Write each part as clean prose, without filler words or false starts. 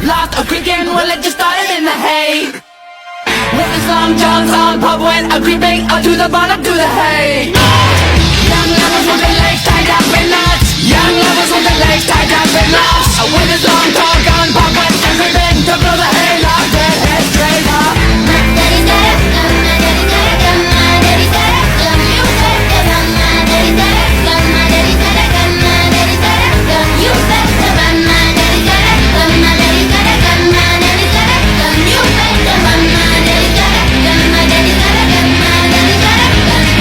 Lost a creaking, well it just started in the hay. With the long johns on, pop went a creeping up to the bottom to the hay. Young lovers with their legs tied up in knots. Young lovers with their legs tied up in knots. With his long tall gun, pop went a creeping to blow the hay lock, dead head straight up. My daddy's got a gun, my daddy's got a gun, my daddy's got a gun. You bet the gun, my daddy's got a gun, my daddy's got a gun, my daddy's got a gun. You bet the gun, my daddy's got a gun, my daddy's got a gun, my daddy's got a gun. You bet the gun, my daddy's got a gun, my daddy's got a gun, my daddy's got a gun.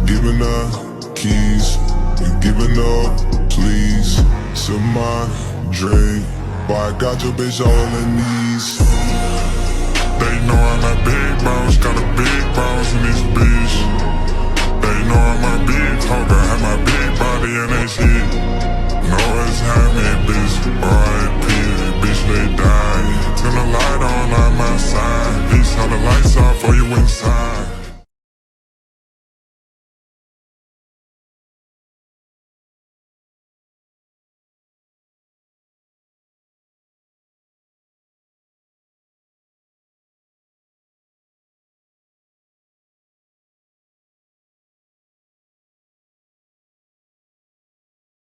Giving up keys, you giving up, please. To my drink, but I got your bitch all on her knees. They know I'm a big bounce, got a big bounce in this bitch. They know I'm a big talker, have my big body and they shit. Know it's me, bitch, R.I.P. Bitch, they die. Turn the light on my side, bitch, how the lights off for you inside.